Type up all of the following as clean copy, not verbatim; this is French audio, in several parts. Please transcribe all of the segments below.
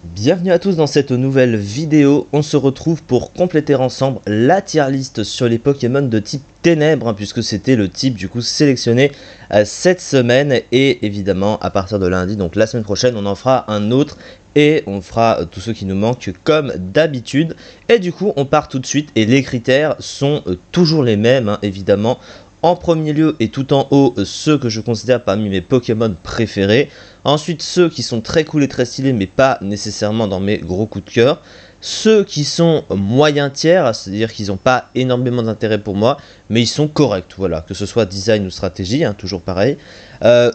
Bienvenue à tous dans cette nouvelle vidéo. On se retrouve pour compléter ensemble la tier list sur les Pokémon de type Ténèbres, puisque c'était le type du coup sélectionné cette semaine. Et évidemment, à partir de lundi, donc la semaine prochaine, on en fera un autre. Et on fera tous ceux qui nous manquent comme d'habitude. Et du coup, on part tout de suite. Et les critères sont toujours les mêmes, évidemment. En premier lieu et tout en haut, ceux que je considère parmi mes Pokémon préférés. Ensuite, ceux qui sont très cool et très stylés, mais pas nécessairement dans mes gros coups de cœur. Ceux qui sont moyen tiers, c'est-à-dire qu'ils n'ont pas énormément d'intérêt pour moi, mais ils sont corrects, voilà, que ce soit design ou stratégie, toujours pareil.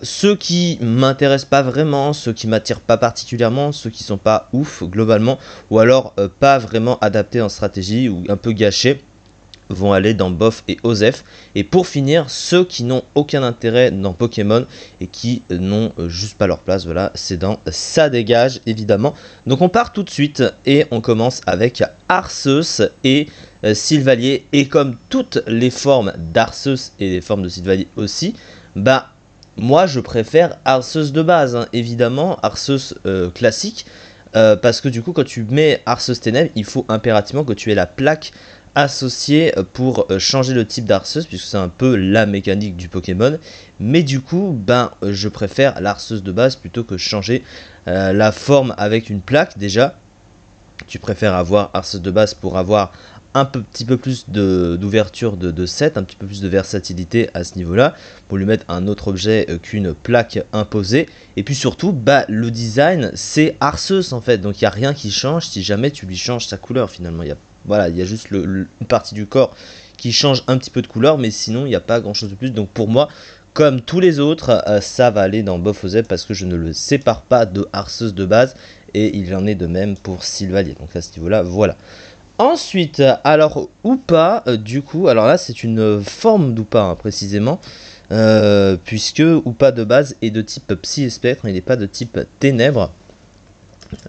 Ceux qui m'intéressent pas vraiment, ceux qui m'attirent pas particulièrement, ceux qui sont pas ouf globalement, ou alors pas vraiment adaptés en stratégie ou un peu gâchés, vont aller dans Bof et Osef. Et pour finir, ceux qui n'ont aucun intérêt dans Pokémon et qui n'ont juste pas leur place, voilà, c'est dans Ça Dégage évidemment. Donc on part tout de suite et on commence avec Arceus et Sylvalier. Et comme toutes les formes d'Arceus et les formes de Sylvalier aussi, bah moi je préfère Arceus de base, évidemment, Arceus classique. Parce que du coup quand tu mets Arceus Ténèbres, il faut impérativement que tu aies la plaque associé pour changer le type d'Arceus, puisque c'est un peu la mécanique du Pokémon. Mais du coup, je préfère l'Arceus de base plutôt que changer la forme avec une plaque. Déjà, tu préfères avoir Arceus de base pour avoir un petit peu plus d'ouverture de set, un petit peu plus de versatilité à ce niveau-là, pour lui mettre un autre objet qu'une plaque imposée. Et puis surtout, le design, c'est Arceus en fait, donc il n'y a rien qui change si jamais tu lui changes sa couleur finalement. Il y a juste une partie du corps qui change un petit peu de couleur, mais sinon il n'y a pas grand chose de plus. Donc pour moi, comme tous les autres, ça va aller dans Bofozeb parce que je ne le sépare pas de Arceus de base, et il en est de même pour Sylvalier. Donc à ce niveau-là, voilà. Ensuite, alors Hoopa, du coup, alors là c'est une forme d'Hoopa précisément, puisque Hoopa de base est de type Psy et Spectre, il n'est pas de type Ténèbres.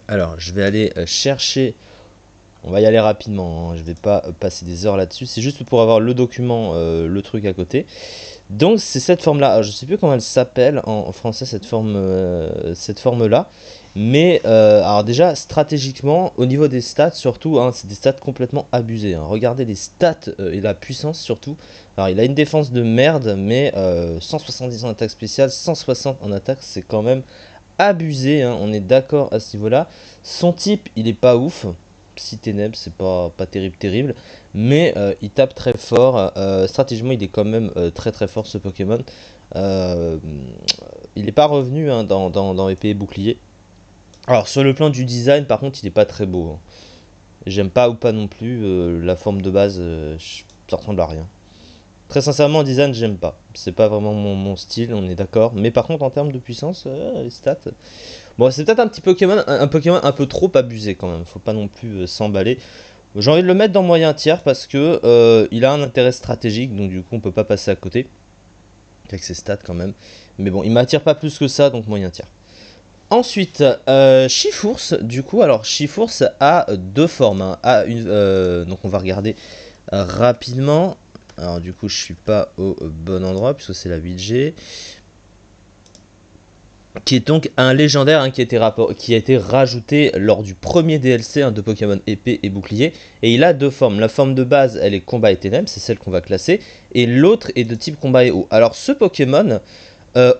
Alors je vais aller chercher. On va y aller rapidement, je vais pas passer des heures là-dessus, c'est juste pour avoir le document, le truc à côté. Donc c'est cette forme-là, je sais plus comment elle s'appelle en français cette forme-là, mais alors déjà stratégiquement, au niveau des stats surtout, c'est des stats complètement abusées. Regardez les stats et la puissance surtout. Alors il a une défense de merde, mais 170 en attaque spéciale, 160 en attaque, c'est quand même abusé, on est d'accord à ce niveau-là. Son type, il est pas ouf. Psy Ténèbres, c'est pas terrible, mais il tape très fort. Stratégiquement, il est quand même très fort ce Pokémon. Il n'est pas revenu dans épée et bouclier. Alors sur le plan du design, par contre, il n'est pas très beau. J'aime pas ou pas non plus. La forme de base, ça ressemble à rien. Très sincèrement, en design, j'aime pas. C'est pas vraiment mon style, on est d'accord. Mais par contre, en termes de puissance, les stats. Bon, c'est peut-être un Pokémon un peu trop abusé quand même. Faut pas non plus s'emballer. J'ai envie de le mettre dans moyen tiers parce que il a un intérêt stratégique, donc du coup, on peut pas passer à côté. Avec ses stats quand même. Mais bon, il m'attire pas plus que ça, donc moyen tiers. Ensuite, Chifours, du coup, alors Chifours a deux formes. Donc on va regarder rapidement. Alors du coup je suis pas au bon endroit puisque c'est la 8G. Qui est donc un légendaire qui a été rajouté lors du premier DLC de Pokémon épée et bouclier. Et il a deux formes. La forme de base, elle est combat et ténèbres, c'est celle qu'on va classer. Et l'autre est de type combat et eau. Alors ce Pokémon,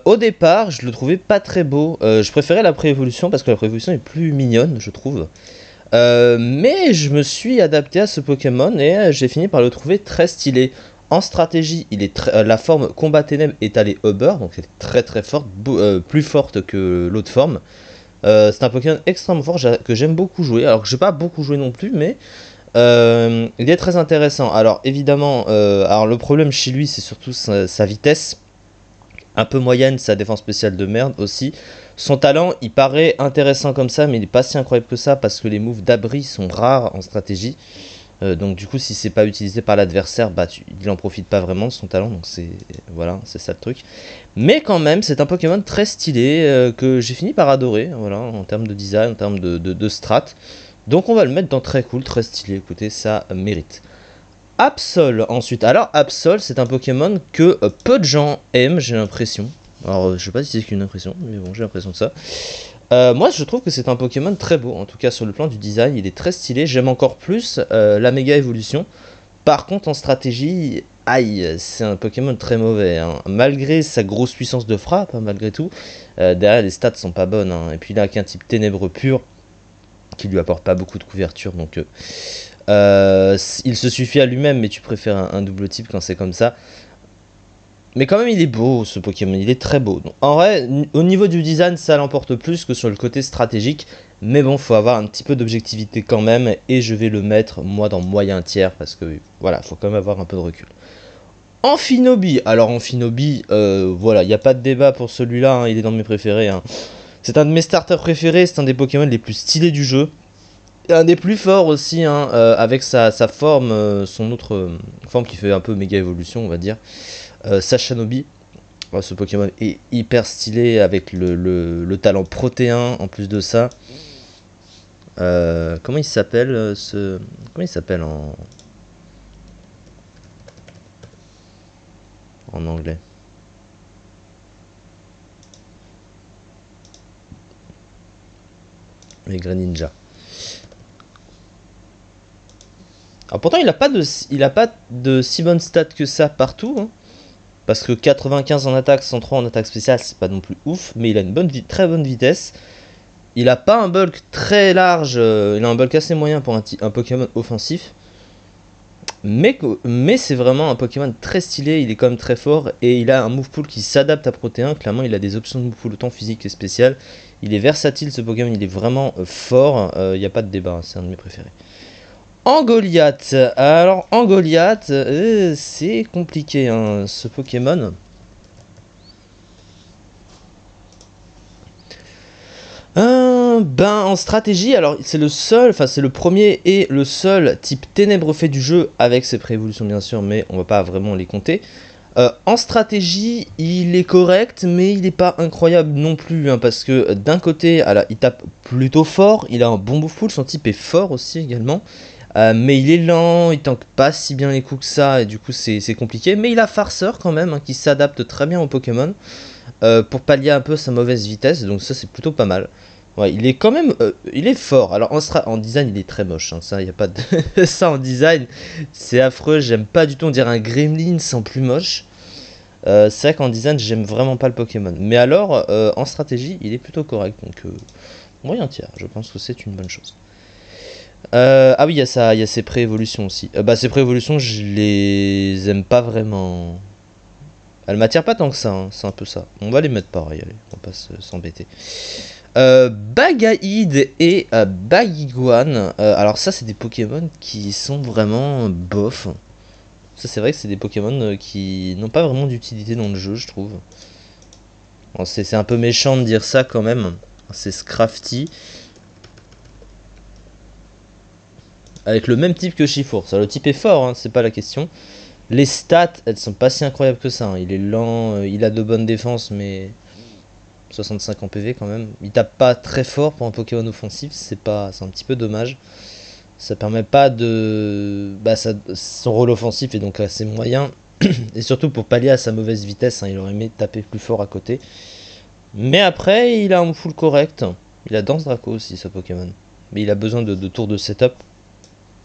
au départ, je le trouvais pas très beau. Je préférais la pré-évolution parce que la pré-évolution est plus mignonne, je trouve. Mais je me suis adapté à ce Pokémon et j'ai fini par le trouver très stylé. En stratégie, la forme combat ténèbres est allée Uber, donc elle est très forte, plus forte que l'autre forme. C'est un Pokémon extrêmement fort que j'aime beaucoup jouer, alors que je n'ai pas beaucoup joué non plus, mais il est très intéressant. Alors évidemment, le problème chez lui, c'est surtout sa vitesse, un peu moyenne, sa défense spéciale de merde aussi. Son talent, il paraît intéressant comme ça, mais il n'est pas si incroyable que ça, parce que les moves d'abri sont rares en stratégie. Donc du coup si c'est pas utilisé par l'adversaire, il en profite pas vraiment de son talent, donc c'est ça le truc. Mais quand même c'est un Pokémon très stylé que j'ai fini par adorer, voilà, en termes de design, en termes de strat. Donc on va le mettre dans très cool, très stylé, écoutez, ça mérite. Absol ensuite, alors Absol c'est un Pokémon que peu de gens aiment, j'ai l'impression. Alors je sais pas si c'est qu'une impression, mais bon j'ai l'impression de ça. Moi je trouve que c'est un Pokémon très beau, en tout cas sur le plan du design, il est très stylé, j'aime encore plus la méga évolution. Par contre en stratégie, aïe, c'est un Pokémon très mauvais, hein. Malgré sa grosse puissance de frappe, hein, malgré tout, derrière les stats sont pas bonnes, hein. Et puis là qu'un type ténébreux pur, qui lui apporte pas beaucoup de couverture, donc il se suffit à lui-même, mais tu préfères un double type quand c'est comme ça. Mais quand même, il est beau ce Pokémon, il est très beau. Donc, en vrai, au niveau du design, ça l'emporte plus que sur le côté stratégique. Mais bon, faut avoir un petit peu d'objectivité quand même. Et je vais le mettre, moi, dans moyen tiers. Parce que, voilà, faut quand même avoir un peu de recul. Amphinobi. Alors, Amphinobi, voilà, il n'y a pas de débat pour celui-là. Hein, il est dans mes préférés. Hein. C'est un de mes starters préférés. C'est un des Pokémon les plus stylés du jeu. Et un des plus forts aussi, hein, avec sa forme, son autre forme qui fait un peu méga évolution, on va dire. Sashanobi, ce Pokémon est hyper stylé avec le talent protéin en plus de ça. Comment il s'appelle Comment il s'appelle en anglais? Les Greninja. Alors pourtant il a pas de si bonne stat que ça partout, hein. Parce que 95 en attaque, 103 en attaque spéciale, c'est pas non plus ouf, mais il a une très bonne vitesse. Il a pas un bulk très large, il a un bulk assez moyen pour un Pokémon offensif. Mais c'est vraiment un Pokémon très stylé, il est quand même très fort, et il a un move pool qui s'adapte à Protéin. Clairement, il a des options de move pool autant physique que spécial. Il est versatile ce Pokémon, il est vraiment fort, il n'y a pas de débat, hein, c'est un de mes préférés. Goliath. Alors Goliath, c'est compliqué hein, ce Pokémon. En stratégie, alors c'est le seul, enfin c'est le premier et le seul type ténèbres fait du jeu avec ses préévolutions bien sûr, mais on va pas vraiment les compter. En stratégie, il est correct, mais il n'est pas incroyable non plus, hein, parce que d'un côté, alors, il tape plutôt fort, il a un bon move pool, son type est fort aussi également. Mais il est lent, il tank pas si bien les coups que ça, et du coup c'est compliqué. Mais il a Farceur quand même, hein, qui s'adapte très bien au Pokémon, pour pallier un peu sa mauvaise vitesse, donc ça c'est plutôt pas mal. Ouais, il est quand même, il est fort. Alors en design il est très moche, hein, ça y a pas de ça en design, c'est affreux, j'aime pas du tout, on dirait un Gremlin sans plus moche. C'est vrai qu'en design j'aime vraiment pas le Pokémon. Mais alors en stratégie il est plutôt correct, donc moyen tiers, je pense que c'est une bonne chose. Ah oui, il y a ses pré-évolutions aussi. Ces pré-évolutions, je les aime pas vraiment. Elles m'attirent pas tant que ça, hein, c'est un peu ça. On va les mettre pareil, allez, on va pas s'embêter. Bagaïd et Baguiguan. Alors ça, c'est des Pokémon qui sont vraiment bof. Ça, c'est vrai que c'est des Pokémon qui n'ont pas vraiment d'utilité dans le jeu, je trouve. Bon, c'est un peu méchant de dire ça quand même. C'est Scrafty. Avec le même type que Chifour. Ça, le type est fort, hein, c'est pas la question. Les stats, elles sont pas si incroyables que ça, hein. Il est lent, il a de bonnes défenses, mais 65 en PV quand même. Il tape pas très fort pour un Pokémon offensif, c'est un petit peu dommage. Ça permet pas de... son rôle offensif est donc assez moyen. Et surtout pour pallier à sa mauvaise vitesse, hein, il aurait aimé taper plus fort à côté. Mais après, il a un full correct. Il a Danse Draco aussi, ce Pokémon. Mais il a besoin de tours de setup.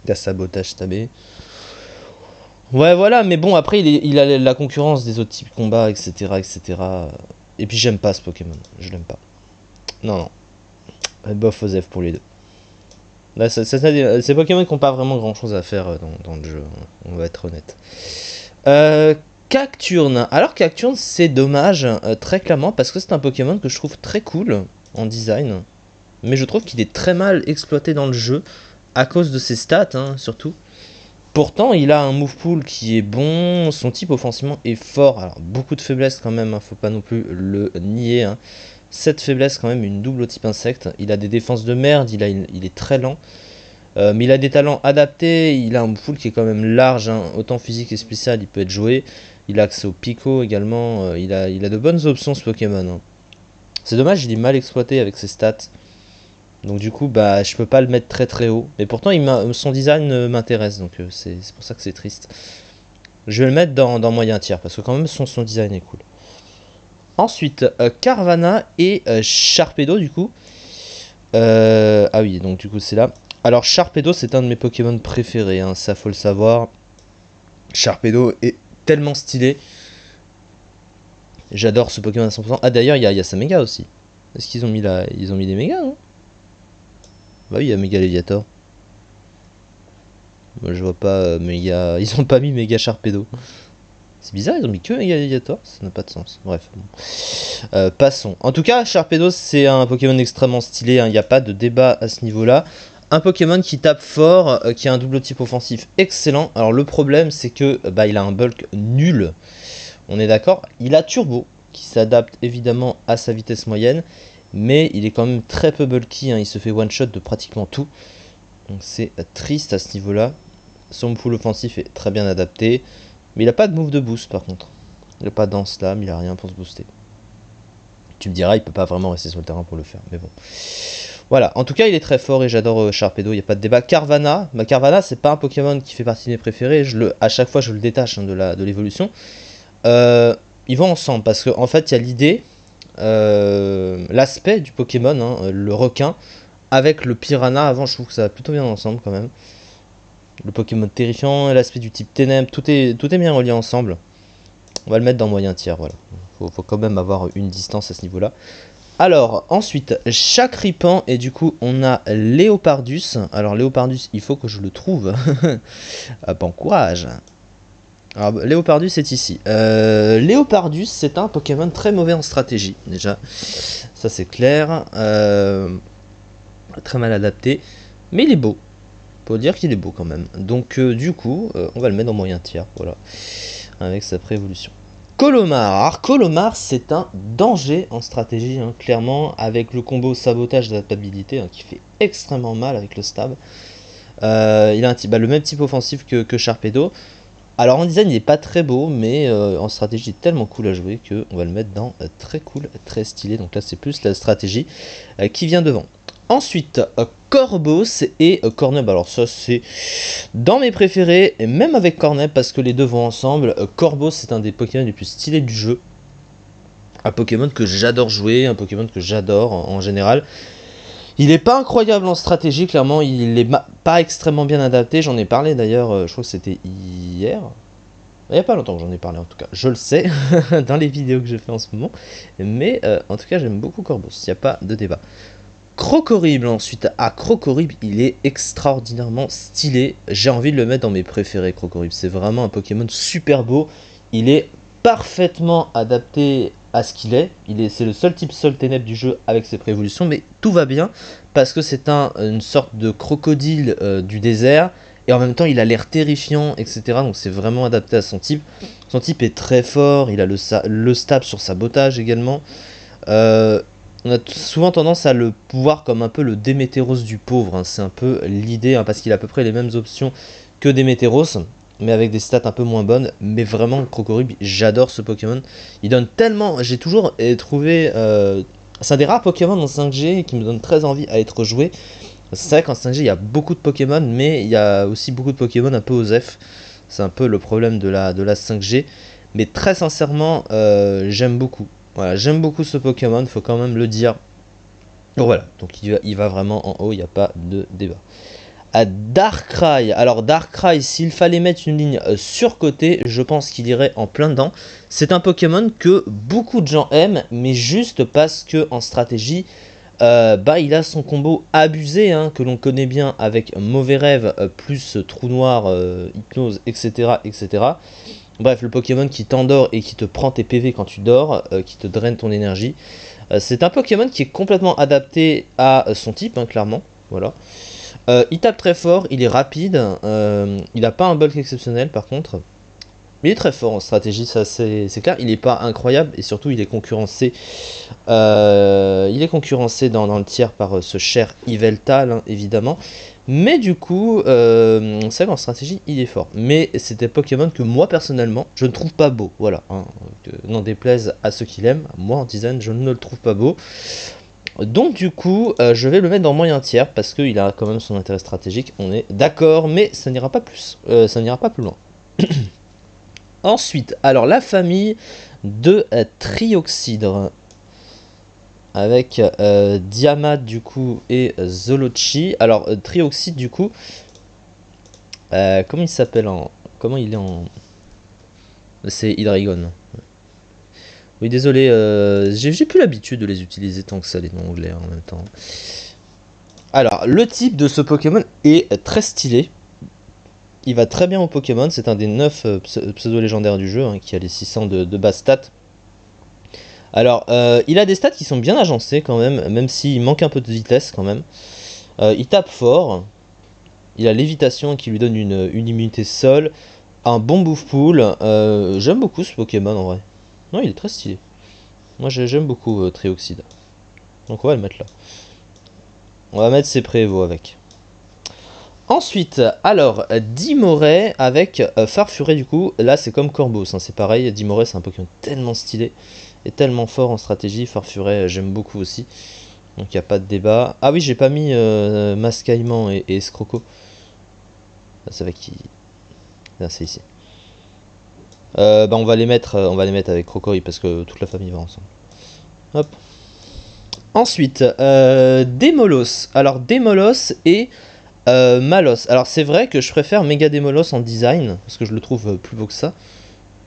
Il a Sabotage stabé. Ouais, voilà, mais bon, après, il a la concurrence des autres types de combat, etc., etc. Et puis, j'aime pas ce Pokémon. Je l'aime pas. Non, non. Bof aux F pour les deux. Là, c'est Pokémon qui n'ont pas vraiment grand chose à faire dans le jeu. On va être honnête. Cacturne. Alors, Cacturne, c'est dommage, très clairement, parce que c'est un Pokémon que je trouve très cool en design. Mais je trouve qu'il est très mal exploité dans le jeu, à cause de ses stats, hein, surtout. Pourtant, il a un move pool qui est bon, son type offensivement est fort. Alors, beaucoup de faiblesses quand même, hein, faut pas non plus le nier. Hein. Cette faiblesse, quand même, une double au type insecte. Il a des défenses de merde, il est très lent. Mais il a des talents adaptés, il a un move pool qui est quand même large, hein, autant physique et spécial, il peut être joué. Il a accès au Pico également, il a de bonnes options ce Pokémon. Hein. C'est dommage, il est mal exploité avec ses stats. Donc du coup, je peux pas le mettre très très haut. Mais pourtant, son design m'intéresse, donc c'est pour ça que c'est triste. Je vais le mettre dans moyen tiers, parce que quand même son design est cool. Ensuite, Carvanha et Sharpedo du coup. Ah oui, donc du coup c'est là. Alors Sharpedo c'est un de mes Pokémon préférés, hein, ça faut le savoir. Sharpedo est tellement stylé. J'adore ce Pokémon à 100%. Ah d'ailleurs il y a sa méga aussi. Est-ce qu'ils ont mis ils ont mis des mégas, non? Bah oui, il y a Méga Léviator. Moi je vois pas méga. Ils ont pas mis méga Sharpedo. C'est bizarre, ils ont mis que méga Léviator, ça n'a pas de sens. Bref. Bon. Passons. En tout cas, Sharpedo c'est un Pokémon extrêmement stylé, hein. Il n'y a pas de débat à ce niveau-là. Un Pokémon qui tape fort, qui a un double type offensif excellent. Alors le problème c'est que il a un bulk nul. On est d'accord. Il a Turbo, qui s'adapte évidemment à sa vitesse moyenne. Mais il est quand même très peu bulky, hein. Il se fait one shot de pratiquement tout. Donc c'est triste à ce niveau-là. Son pool offensif est très bien adapté. Mais il n'a pas de move de boost par contre. Il n'a pas Danse Lame, il n'a rien pour se booster. Tu me diras, il peut pas vraiment rester sur le terrain pour le faire. Mais bon. Voilà, en tout cas il est très fort et j'adore Sharpedo, il n'y a pas de débat. Carvanha, Carvanha c'est pas un Pokémon qui fait partie de mes préférés. À chaque fois je le détache, hein, de l'évolution. Ils vont ensemble parce qu'en fait il y a l'idée, l'aspect du Pokémon, hein, le requin, avec le piranha avant, je trouve que ça va plutôt bien ensemble quand même. Le Pokémon terrifiant, l'aspect du type ténèbres, tout est bien relié ensemble. On va le mettre dans moyen tiers, voilà. Faut quand même avoir une distance à ce niveau-là. Alors, ensuite, Chakripan, et du coup, on a Léopardus. Alors, Léopardus, il faut que je le trouve. Bon courage. Alors, Léopardus est ici. Léopardus, c'est un Pokémon très mauvais en stratégie, déjà. Ça, c'est clair. Très mal adapté. Mais il est beau. Faut dire qu'il est beau quand même. Donc, du coup, on va le mettre en moyen tiers, voilà. Avec sa préévolution. Colomar. Alors, Colomar, c'est un danger en stratégie, hein, clairement, avec le combo sabotage d'adaptabilité, hein, qui fait extrêmement mal avec le stab. Il a le même type offensif que Sharpedo. Alors en design il n'est pas très beau, mais en stratégie il est tellement cool à jouer qu'on va le mettre dans très cool, très stylé. Donc là c'est plus la stratégie qui vient devant. Ensuite, Corboss et Cornub. Alors ça c'est dans mes préférés, et même avec Cornub parce que les deux vont ensemble. Corboss c'est un des Pokémon les plus stylés du jeu. Un Pokémon que j'adore jouer, un Pokémon que j'adore en général. Il n'est pas incroyable en stratégie, clairement, il n'est pas extrêmement bien adapté. J'en ai parlé d'ailleurs, je crois que c'était hier. Il n'y a pas longtemps que j'en ai parlé en tout cas, je le sais, dans les vidéos que je fais en ce moment. Mais en tout cas, j'aime beaucoup Corboss, il n'y a pas de débat. Crocorible ensuite. Ah, Crocorible, il est extraordinairement stylé. J'ai envie de le mettre dans mes préférés, Crocorible. C'est vraiment un Pokémon super beau. Il est parfaitement adapté à ce qu'il est. C'est le seul type sol ténèbres du jeu avec ses préévolutions, mais tout va bien parce que c'est une sorte de crocodile du désert et en même temps il a l'air terrifiant, etc. Donc c'est vraiment adapté à son type. Son type est très fort, il a le stab sur sabotage également. On a souvent tendance à le voir comme un peu le Démétéros du pauvre, hein. C'est un peu l'idée, hein, parce qu'il a à peu près les mêmes options que Démétéros, mais avec des stats un peu moins bonnes. Mais vraiment, Crocorible, j'adore ce Pokémon. Il donne tellement... J'ai toujours trouvé... c'est un des rares Pokémon en 5G qui me donne très envie à être joué. C'est vrai qu'en 5G, il y a beaucoup de Pokémon, mais il y a aussi beaucoup de Pokémon un peu OSEF. C'est un peu le problème de la 5G. Mais très sincèrement, j'aime beaucoup. Voilà, j'aime beaucoup ce Pokémon, faut quand même le dire. Donc voilà, donc il va vraiment en haut, il n'y a pas de débat. À Darkrai, alors Darkrai, s'il fallait mettre une ligne surcotée, je pense qu'il irait en plein dedans. C'est un Pokémon que beaucoup de gens aiment, mais juste parce que en stratégie, il a son combo abusé, hein, que l'on connaît bien avec Mauvais Rêve, plus Trou Noir, Hypnose, etc., etc. Bref, le Pokémon qui t'endort et qui te prend tes PV quand tu dors, qui te draine ton énergie. C'est un Pokémon qui est complètement adapté à son type, hein, clairement. Voilà. Il tape très fort, il est rapide, il n'a pas un bulk exceptionnel par contre. Mais il est très fort en stratégie, ça c'est clair. Il n'est pas incroyable et surtout il est concurrencé. Dans le tiers par ce cher Yveltal, hein, évidemment. Mais du coup, c'est vrai qu'en stratégie, il est fort. Mais c'est des Pokémon que moi, personnellement, je ne trouve pas beau. Voilà, hein, n'en déplaise à ceux qui l'aiment. Moi, en design, je ne le trouve pas beau. Donc du coup, je vais le mettre dans moyen tiers, parce qu'il a quand même son intérêt stratégique. On est d'accord, mais ça n'ira pas plus. Ça n'ira pas plus loin. Ensuite, alors la famille de Trioxydre. avec Diamat du coup et Zolochi. Alors Trioxide du coup, comment il s'appelle en... Comment il est en... C'est Hydreigon. Oui désolé, j'ai plus l'habitude de les utiliser tant que ça les noms anglais en même temps. Alors le type de ce Pokémon est très stylé. Il va très bien au Pokémon, c'est un des 9 pseudo-légendaires du jeu hein, qui a les 600 de base stats. Alors, il a des stats qui sont bien agencés quand même s'il manque un peu de vitesse quand même. Il tape fort, il a lévitation qui lui donne une immunité sol, un bon bouffe pool. J'aime beaucoup ce Pokémon en vrai. Non, il est très stylé. Moi j'aime beaucoup Trioxide. Donc on va le mettre là. On va mettre ses prévos avec. Ensuite, alors, Dimoré avec Farfuré du coup, là c'est comme Corbeau, hein, c'est pareil, Dimoré c'est un Pokémon tellement stylé et tellement fort en stratégie, Farfuré j'aime beaucoup aussi, donc il n'y a pas de débat. Ah oui, j'ai pas mis Mascaillement et Escroco, c'est avec qui... Là c'est ici. Bah on va les mettre avec Crocori parce que toute la famille va ensemble. Hop. Ensuite, Démolos, alors Démolos et... Malos, alors c'est vrai que je préfère Mega Démolos en design, parce que je le trouve plus beau que ça.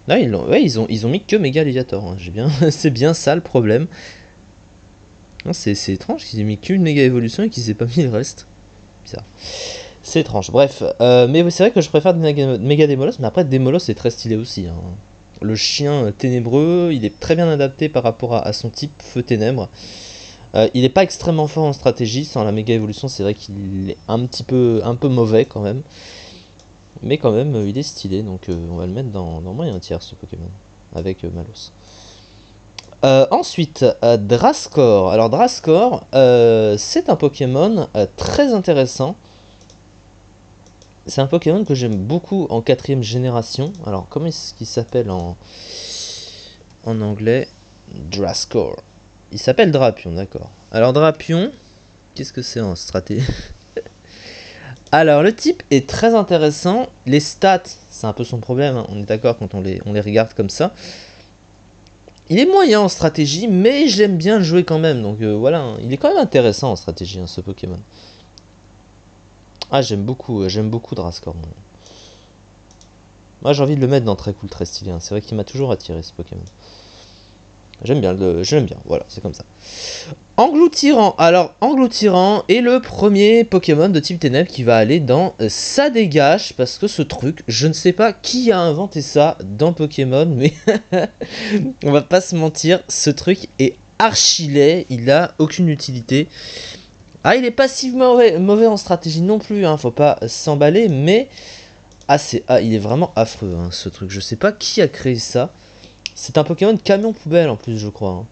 Là, ils ont mis que Mega Léviator, hein. C'est bien ça le problème. C'est étrange qu'ils aient mis qu'une Mega Évolution et qu'ils aient pas mis le reste. Bizarre. C'est étrange, bref. Mais c'est vrai que je préfère Mega Démolos, mais après Démolos est très stylé aussi. Hein. Le chien ténébreux, il est très bien adapté par rapport à son type Feu Ténèbres. Il n'est pas extrêmement fort en stratégie, sans la méga évolution c'est vrai qu'il est un peu mauvais quand même. Mais quand même il est stylé, donc on va le mettre dans moyen tiers ce Pokémon, avec Malos. Ensuite, Drascore. Alors Drascore, c'est un Pokémon très intéressant. C'est un Pokémon que j'aime beaucoup en 4ème génération. Alors comment est-ce qu'il s'appelle en anglais? Drascore. Il s'appelle Drapion, d'accord. Alors Drapion, qu'est-ce que c'est en stratégie? Alors le type est très intéressant. Les stats, c'est un peu son problème, hein. On est d'accord quand on les regarde comme ça. Il est moyen en stratégie, mais j'aime bien jouer quand même. Donc voilà, hein. Il est quand même intéressant en stratégie, hein, ce Pokémon. Ah, j'aime beaucoup Drascore. Moi j'ai envie de le mettre dans très cool, très stylé. Hein. C'est vrai qu'il m'a toujours attiré ce Pokémon. J'aime bien, voilà, c'est comme ça. Engloutirant, alors Engloutirant est le premier Pokémon de type Ténèbres qui va aller dans ça dégage, parce que ce truc, je ne sais pas qui a inventé ça dans Pokémon, mais on va pas se mentir, ce truc est archi laid, il a aucune utilité. Ah, il est pas si mauvais en stratégie non plus, hein, faut pas s'emballer, mais il est vraiment affreux hein, ce truc, je sais pas qui a créé ça. C'est un Pokémon camion poubelle en plus, je crois. Hein.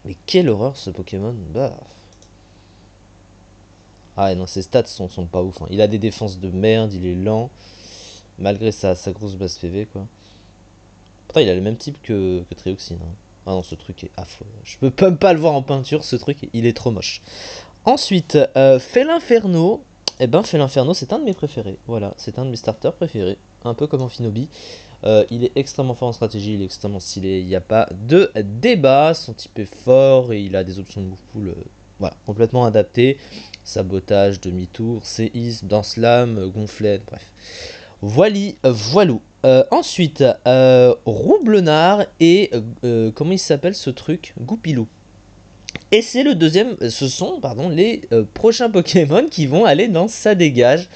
Mais quelle horreur ce Pokémon. Bah. Ah non, ses stats sont pas ouf. Hein. Il a des défenses de merde, il est lent. Malgré sa grosse base PV, quoi. Pourtant, il a le même type que Trioxine. Hein. Ah non, ce truc est affreux. Je peux même pas le voir en peinture, ce truc, il est trop moche. Ensuite, Félinferno. Eh ben, Félinferno, c'est un de mes préférés. Voilà, c'est un de mes starters préférés. Un peu comme Amphinobi. Il est extrêmement fort en stratégie, il est extrêmement stylé, il n'y a pas de débat, son type est fort et il a des options de move pool voilà, complètement adaptées. Sabotage, demi-tour, séisme, danse lame, gonflette, bref. Voilou. Ensuite, Roublenard et comment il s'appelle ce truc? Goupilou. Et c'est le deuxième, ce sont les prochains Pokémon qui vont aller dans ça dégage.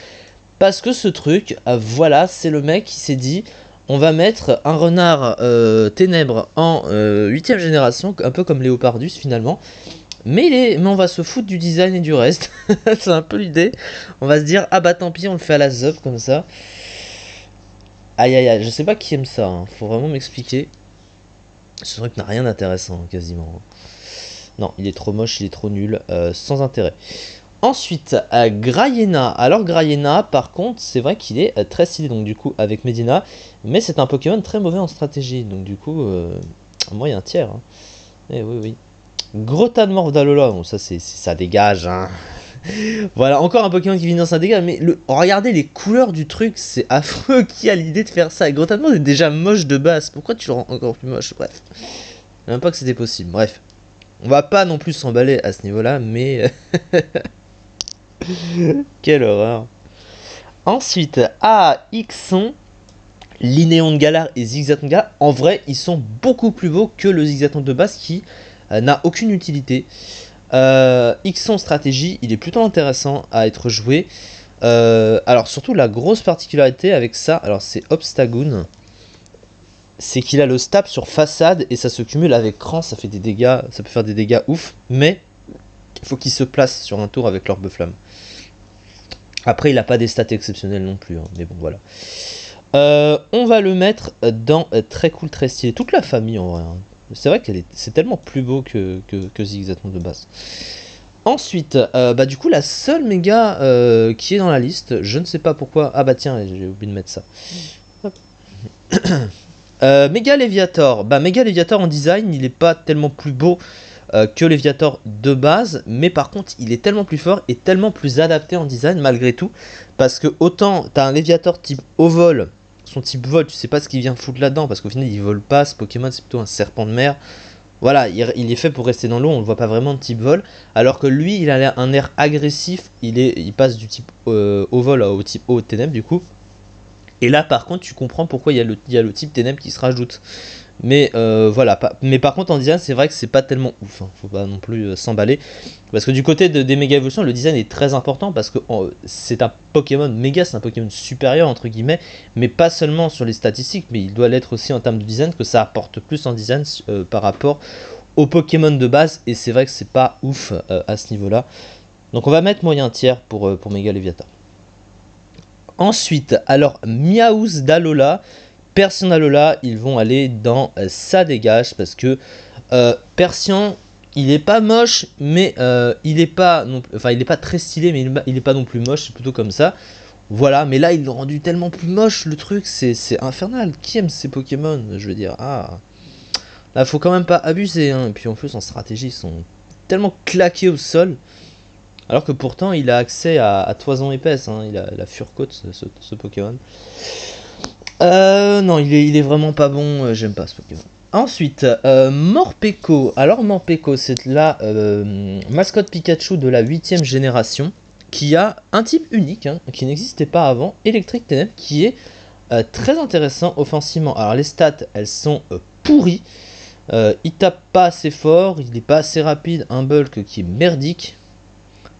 Parce que ce truc, voilà, c'est le mec qui s'est dit... On va mettre un renard ténèbres en 8ème génération, un peu comme Léopardus finalement. Mais on va se foutre du design et du reste. C'est un peu l'idée. On va se dire, ah bah tant pis, on le fait à la zup comme ça. Aïe aïe aïe, je sais pas qui aime ça. Hein. Faut vraiment m'expliquer. Ce truc n'a rien d'intéressant quasiment. Non, il est trop moche, il est trop nul. Sans intérêt. Ensuite, Grayena. Alors Grayena, par contre, c'est vrai qu'il est très stylé, donc du coup, avec Medina. Mais c'est un Pokémon très mauvais en stratégie. Donc du coup, moi, il y a un tiers. Hein. Eh oui. Grota de Morvdalola, bon, ça dégage. Hein. Voilà, encore un Pokémon qui vient dans ça dégage. Mais regardez les couleurs du truc, c'est affreux. Qui a l'idée de faire ça? Grota de Morvdalola est déjà moche de base. Pourquoi tu le rends encore plus moche? Bref. Je savais même pas que c'était possible. Bref. On va pas non plus s'emballer à ce niveau-là, mais quelle horreur. Ensuite, Ixon, Linéon de Galar et Zigzaton de Galar, en vrai, ils sont beaucoup plus beaux que le Zigzaton de base qui n'a aucune utilité. Ixon stratégie, il est plutôt intéressant à être joué. Alors surtout la grosse particularité avec ça, alors c'est Obstagoon, c'est qu'il a le stab sur façade et ça se cumule avec cran, ça fait des dégâts, ça peut faire des dégâts ouf, mais il faut qu'il se place sur un tour avec l'orbe flamme. Après il a pas des stats exceptionnels non plus, hein, mais bon voilà. On va le mettre dans très cool, très stylé, toute la famille en vrai. Hein. C'est vrai que c'est tellement plus beau que Zigzaton de base. Ensuite, bah du coup la seule méga qui est dans la liste, je ne sais pas pourquoi. Ah bah tiens, j'ai oublié de mettre ça. Méga Léviator. Bah Méga Léviator en design, il est pas tellement plus beau que Léviator de base, mais par contre il est tellement plus fort et tellement plus adapté en design malgré tout, parce que autant t'as un Léviator type au vol, son type vol, tu sais pas ce qu'il vient foutre là-dedans, parce qu'au final il vole pas, ce Pokémon c'est plutôt un serpent de mer. Voilà, il est fait pour rester dans l'eau, on le voit pas vraiment de type vol, alors que lui il a un air agressif, il passe du type au vol au type eau ténèbres du coup. Et là par contre tu comprends pourquoi il y a le type ténèbres qui se rajoute. Mais voilà, mais par contre en design c'est vrai que c'est pas tellement ouf, hein. Faut pas non plus s'emballer. Parce que du côté des méga évolutions, le design est très important parce que c'est un Pokémon méga, c'est un Pokémon supérieur entre guillemets, mais pas seulement sur les statistiques, mais il doit l'être aussi en termes de design, que ça apporte plus en design par rapport aux Pokémon de base, et c'est vrai que c'est pas ouf à ce niveau-là. Donc on va mettre moyen tiers pour Méga Léviator. Ensuite, alors Miaouz d'Alola. Persian Alola, ils vont aller dans ça dégage parce que Persian, il est pas moche, mais il est pas non, enfin il est pas très stylé, mais il est pas non plus moche, c'est plutôt comme ça. Voilà, mais là ils l'ont rendu tellement plus moche, le truc, c'est infernal. Qui aime ces Pokémon? Je veux dire, là faut quand même pas abuser, hein. Et puis en plus en stratégie, ils sont tellement claqués au sol. Alors que pourtant il a accès à toison épaisse, hein. Il a la Furcoat, ce Pokémon. Non, il est vraiment pas bon, j'aime pas ce Pokémon. Ensuite, Morpeko. Alors Morpeko, c'est la mascotte Pikachu de la 8ème génération, qui a un type unique, hein, qui n'existait pas avant, Électrique Ténèbres, qui est très intéressant offensivement. Alors les stats, elles sont pourries. Il tape pas assez fort, il est pas assez rapide, un bulk qui est merdique.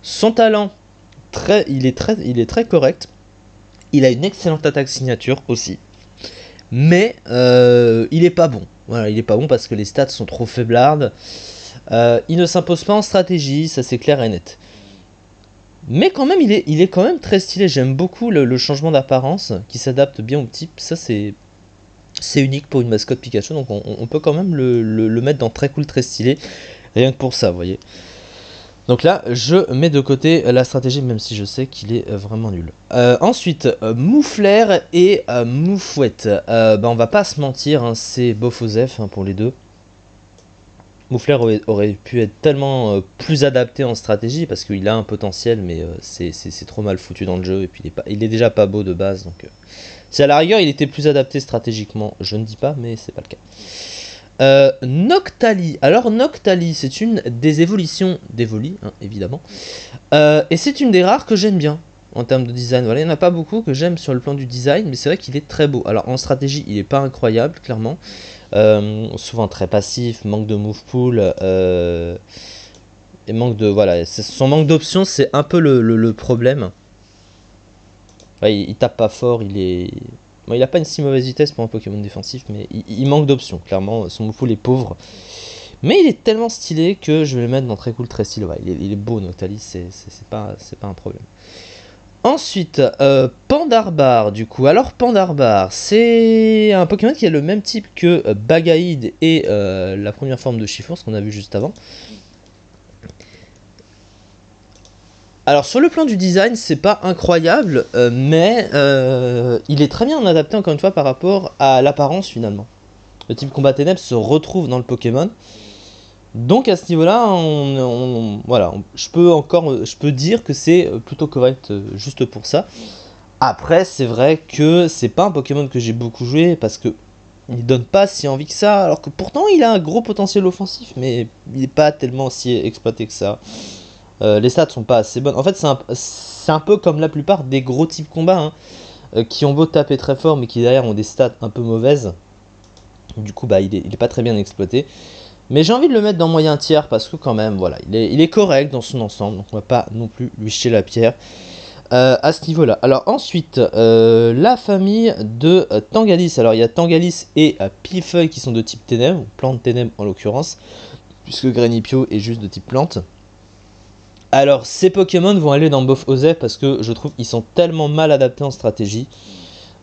Son talent, il est très correct. Il a une excellente attaque signature aussi. Mais il est pas bon. Voilà, il est pas bon parce que les stats sont trop faiblardes. Il ne s'impose pas en stratégie, ça c'est clair et net. Mais quand même, il est quand même très stylé. J'aime beaucoup le changement d'apparence qui s'adapte bien au type. Ça c'est unique pour une mascotte Pikachu. Donc on peut quand même le mettre dans très cool, très stylé. Rien que pour ça, vous voyez. Donc là, je mets de côté la stratégie, même si je sais qu'il est vraiment nul. Ensuite, Moufleur et Moufouette. On va pas se mentir, hein, c'est bof aux F pour les deux. Moufleur aurait pu être tellement plus adapté en stratégie, parce qu'il a un potentiel, mais c'est trop mal foutu dans le jeu, et puis il est déjà pas beau de base. Donc, si à la rigueur il était plus adapté stratégiquement, je ne dis pas, mais c'est pas le cas. Noctali. Alors Noctali, c'est une des évolutions d'Evoli, hein, évidemment. Et c'est une des rares que j'aime bien en termes de design. Voilà, il n'y en a pas beaucoup que j'aime sur le plan du design, mais c'est vrai qu'il est très beau. Alors en stratégie, il n'est pas incroyable, clairement. Souvent très passif, manque de move pool. Et manque de. Voilà, son manque d'options, c'est un peu le problème. Ouais, il tape pas fort, Bon, il a pas une si mauvaise vitesse pour un Pokémon défensif, mais il manque d'options, clairement, son move pool est pauvre. Mais il est tellement stylé que je vais le mettre dans très cool, très stylé. Ouais, il est beau, Noctali, c'est pas un problème. Ensuite, Pandarbar, du coup. Alors, Pandarbar, c'est un Pokémon qui a le même type que Bagaïd et la première forme de Chiffon, ce qu'on a vu juste avant. Alors sur le plan du design, c'est pas incroyable, mais il est très bien adapté encore une fois par rapport à l'apparence finalement. Le type combat ténèbres se retrouve dans le Pokémon. Donc à ce niveau-là, voilà, je peux dire que c'est plutôt correct juste pour ça. Après, c'est vrai que c'est pas un Pokémon que j'ai beaucoup joué parce que il donne pas si envie que ça, alors que pourtant il a un gros potentiel offensif, mais il n'est pas tellement si exploité que ça. Les stats sont pas assez bonnes. En fait, c'est un peu comme la plupart des gros types combats, hein, qui ont beau taper très fort, mais qui derrière ont des stats un peu mauvaises. Du coup, bah, il est pas très bien exploité. Mais j'ai envie de le mettre dans moyen tiers parce que quand même, voilà, il est correct dans son ensemble, donc on va pas non plus lui jeter la pierre à ce niveau-là. Alors ensuite, la famille de Tangalis. Alors il y a Tangalis et Pillefeuille qui sont de type ténèbres, ou plante ténèbres en l'occurrence, puisque Grenipio est juste de type plante. Alors ces Pokémon vont aller dans Bof Osef parce que je trouve qu'ils sont tellement mal adaptés en stratégie.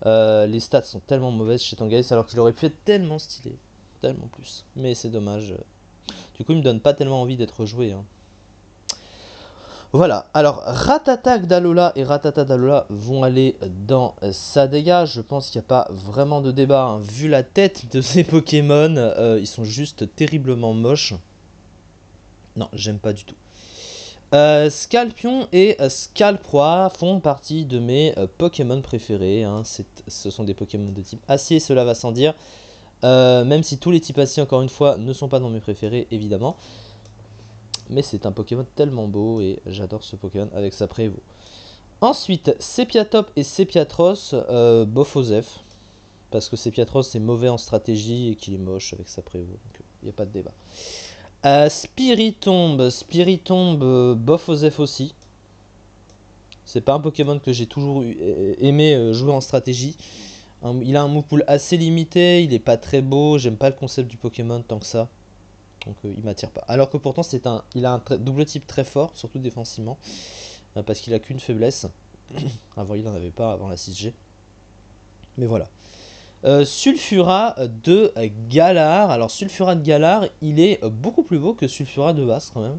Les stats sont tellement mauvaises chez Tangalis alors qu'il aurait pu être tellement stylé. Tellement plus. Mais c'est dommage. Du coup, il me donne pas tellement envie d'être joué. Hein. Voilà. Alors, Rattata Dalola et Rattata Dalola vont aller dans sa dégâts. Je pense qu'il n'y a pas vraiment de débat. Hein. Vu la tête de ces Pokémon, ils sont juste terriblement moches. Non, j'aime pas du tout. Scalpion et Scalproie font partie de mes Pokémon préférés. Hein. Ce sont des Pokémon de type acier, cela va sans dire. Même si tous les types acier, encore une fois, ne sont pas dans mes préférés, évidemment. Mais c'est un Pokémon tellement beau et j'adore ce Pokémon avec sa Prévo. Ensuite, Sepiatop et Sepiatros, bof Osef. Parce que Sepiatros c'est mauvais en stratégie et qu'il est moche avec sa Prévo. Donc il n'y a pas de débat. Spiritomb, bof Osef aussi. C'est pas un Pokémon que j'ai toujours aimé jouer en stratégie. Il a un move pool assez limité, il est pas très beau, j'aime pas le concept du Pokémon tant que ça. Donc il m'attire pas. Alors que pourtant il a un double type très fort, surtout défensivement. Parce qu'il a qu'une faiblesse. Avant il en avait pas avant la 6G. Mais voilà. Sulfura de Galar. Alors Sulfura de Galar, il est beaucoup plus beau que Sulfura de base quand même.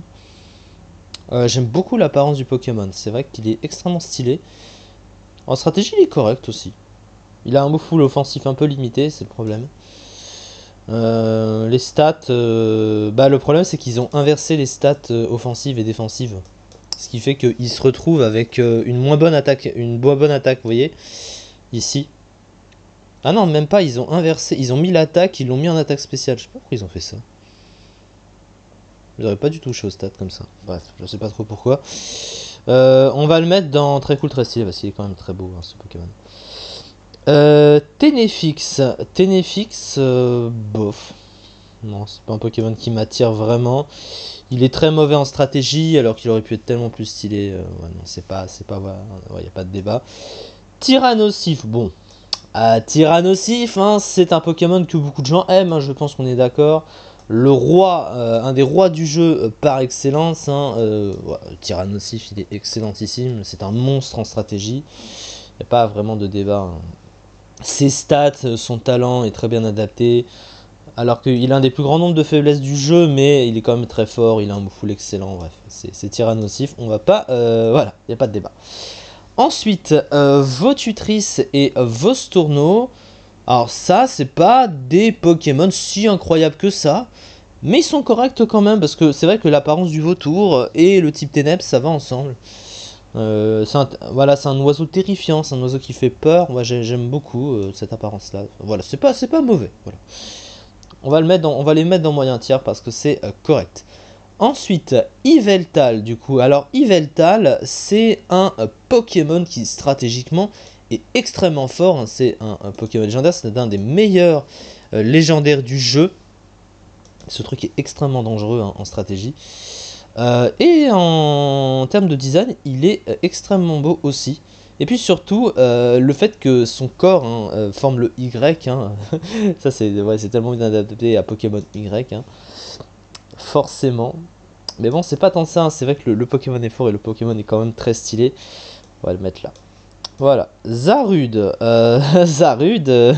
J'aime beaucoup l'apparence du Pokémon. C'est vrai qu'il est extrêmement stylé. En stratégie il est correct aussi. Il a un move full offensif un peu limité, c'est le problème. Les stats, le problème c'est qu'ils ont inversé les stats offensives et défensives. Ce qui fait qu'ils se retrouvent avec une moins bonne attaque, vous voyez, ici. Ah non, même pas, ils ont inversé, ils ont mis l'attaque, ils l'ont mis en attaque spéciale. Je sais pas pourquoi ils ont fait ça. J'aurais pas du tout touché aux stats comme ça. Bref, je sais pas trop pourquoi. On va le mettre dans très cool, très stylé, parce qu'il est quand même très beau, hein, ce Pokémon. Ténéfix, bof. Non, c'est pas un Pokémon qui m'attire vraiment. Il est très mauvais en stratégie, alors qu'il aurait pu être tellement plus stylé. Ouais, non, c'est pas, y a pas de débat. Tyrannosif, bon. Tyrannosif, hein, c'est un Pokémon que beaucoup de gens aiment, hein, je pense qu'on est d'accord. Le roi, un des rois du jeu par excellence. Hein, Tyrannosif, il est excellentissime. C'est un monstre en stratégie. Il n'y a pas vraiment de débat. Hein. Ses stats, son talent est très bien adapté. Alors qu'il a un des plus grands nombres de faiblesses du jeu, mais il est quand même très fort, il a un move full excellent, bref, c'est Tyrannosif, on va pas... voilà, il n'y a pas de débat. Ensuite, Votutrice et Vostourneau. Alors ça, c'est pas des Pokémon si incroyables que ça, mais ils sont corrects quand même, parce que c'est vrai que l'apparence du vautour et le type ténèbres, ça va ensemble. C'est un oiseau terrifiant, c'est un oiseau qui fait peur. Moi j'aime beaucoup cette apparence là. Voilà, c'est pas mauvais. Voilà. On va les mettre dans moyen tiers parce que c'est correct. Ensuite, Yveltal du coup. Alors Yveltal, c'est un Pokémon qui stratégiquement est extrêmement fort. Hein. C'est un Pokémon légendaire, c'est un des meilleurs légendaires du jeu. Ce truc est extrêmement dangereux hein, en stratégie. Et en termes de design, il est extrêmement beau aussi. Et puis surtout, le fait que son corps hein, forme le Y, hein, ça c'est tellement bien adapté à Pokémon Y, hein, forcément. Mais bon, c'est pas tant ça, hein, c'est vrai que le Pokémon est fort et le Pokémon est quand même très stylé. On va le mettre là. Voilà, Zarude. Zarude,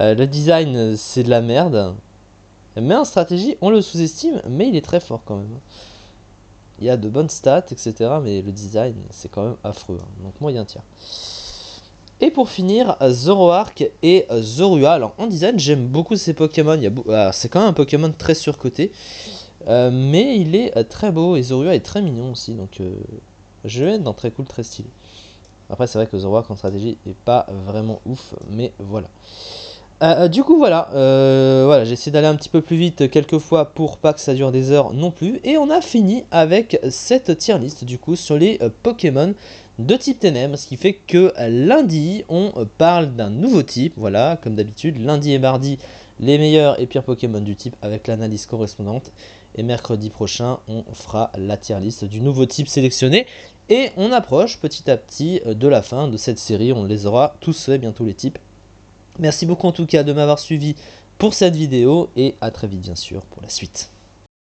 le design c'est de la merde. Mais en stratégie, on le sous-estime, mais il est très fort quand même. Il y a de bonnes stats, etc. Mais le design, c'est quand même affreux. Hein. Donc moyen tiers. Et pour finir, Zoroark et Zorua. Alors en design, j'aime beaucoup ces Pokémon. C'est quand même un Pokémon très surcoté. Mais il est très beau. Et Zorua est très mignon aussi. Donc je vais être dans très cool, très stylé. Après, c'est vrai que Zoroark en stratégie n'est pas vraiment ouf. Mais voilà. Du coup voilà, j'ai essayé d'aller un petit peu plus vite quelquefois pour pas que ça dure des heures non plus, et on a fini avec cette tier list du coup sur les Pokémon de type Ténèbres, ce qui fait que lundi on parle d'un nouveau type, voilà, comme d'habitude, lundi et mardi les meilleurs et pires Pokémon du type avec l'analyse correspondante, et mercredi prochain on fera la tier list du nouveau type sélectionné, et on approche petit à petit de la fin de cette série, on les aura tous faits bientôt les types. Merci beaucoup en tout cas de m'avoir suivi pour cette vidéo et à très vite bien sûr pour la suite.